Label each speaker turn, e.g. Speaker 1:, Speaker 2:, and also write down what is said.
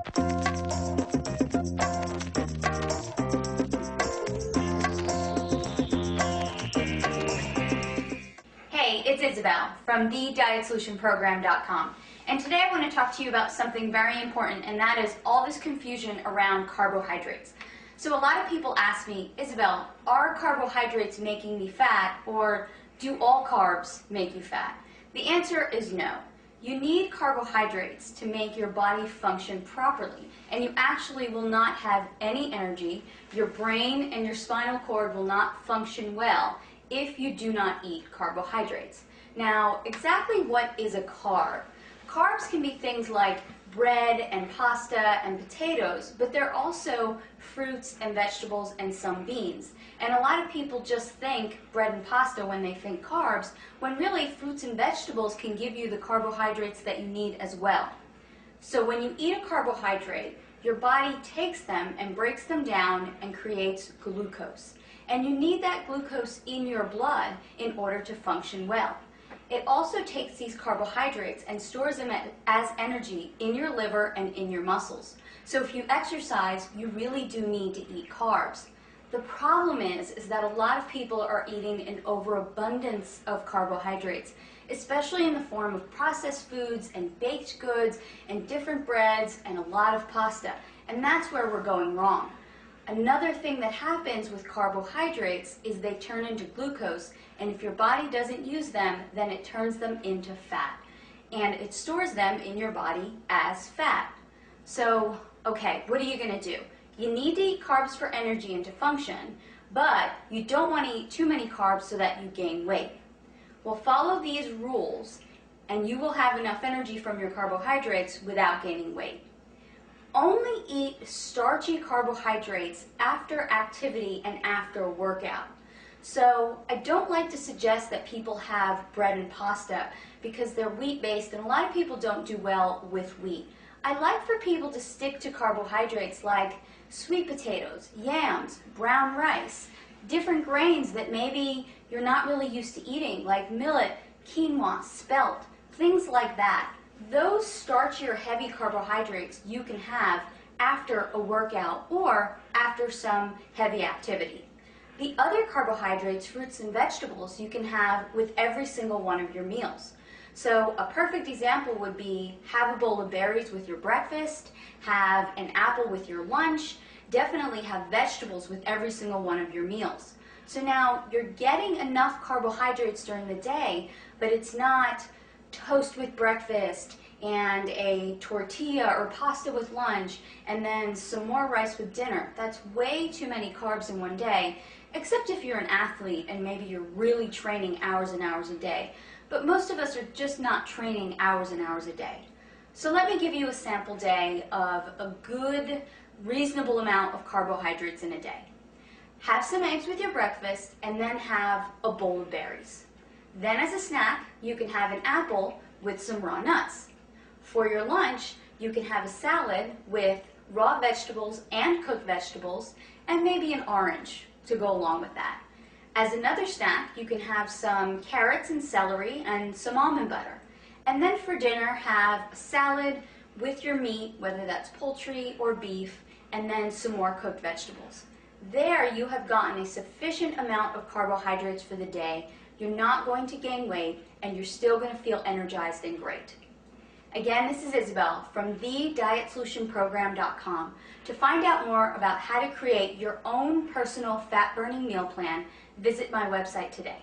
Speaker 1: Hey, it's Isabel from thedietsolutionprogram.com, and today I want to talk to you about something very important, and that is all this confusion around carbohydrates. So a lot of people ask me, Isabel, are carbohydrates making me fat, or do all carbs make you fat? The answer is no. You need carbohydrates to make your body function properly, and you actually will not have any energy. Your brain and your spinal cord will not function well if you do not eat carbohydrates. Now, exactly what is a carb? Carbs can be things like bread and pasta and potatoes, but they're also fruits and vegetables and some beans. And a lot of people just think bread and pasta when they think carbs, when really fruits and vegetables can give you the carbohydrates that you need as well. So when you eat a carbohydrate, your body takes them and breaks them down and creates glucose. And you need that glucose in your blood in order to function well. It also takes these carbohydrates and stores them as energy in your liver and in your muscles. So if you exercise, you really do need to eat carbs. The problem is that a lot of people are eating an overabundance of carbohydrates, especially in the form of processed foods and baked goods and different breads and a lot of pasta. And that's where we're going wrong. Another thing that happens with carbohydrates is they turn into glucose, and if your body doesn't use them, then it turns them into fat. And it stores them in your body as fat. So, okay, what are you going to do? You need to eat carbs for energy and to function, but you don't want to eat too many carbs so that you gain weight. Well, follow these rules, and you will have enough energy from your carbohydrates without gaining weight. Only eat starchy carbohydrates after activity and after a workout. So I don't like to suggest that people have bread and pasta because they're wheat-based, and a lot of people don't do well with wheat. I like for people to stick to carbohydrates like sweet potatoes, yams, brown rice, different grains that maybe you're not really used to eating, like millet, quinoa, spelt, things like that. Those starchy or heavy carbohydrates you can have after a workout or after some heavy activity. The other carbohydrates, fruits and vegetables, you can have with every single one of your meals. So a perfect example would be have a bowl of berries with your breakfast, have an apple with your lunch, definitely have vegetables with every single one of your meals. So now you're getting enough carbohydrates during the day, but it's not toast with breakfast and a tortilla or pasta with lunch and then some more rice with dinner. That's way too many carbs in one day, except if you're an athlete and maybe you're really training hours and hours a day. But most of us are just not training hours and hours a day. So let me give you a sample day of a good, reasonable amount of carbohydrates in a day. Have some eggs with your breakfast and then have a bowl of berries. Then as a snack, you can have an apple with some raw nuts. For your lunch, you can have a salad with raw vegetables and cooked vegetables and maybe an orange to go along with that. As another snack, you can have some carrots and celery and some almond butter. And then for dinner, have a salad with your meat, whether that's poultry or beef, and then some more cooked vegetables. There you have gotten a sufficient amount of carbohydrates for the day. You're not going to gain weight, and you're still going to feel energized and great. Again, this is Isabel from thedietsolutionprogram.com. To find out more about how to create your own personal fat-burning meal plan, visit my website today.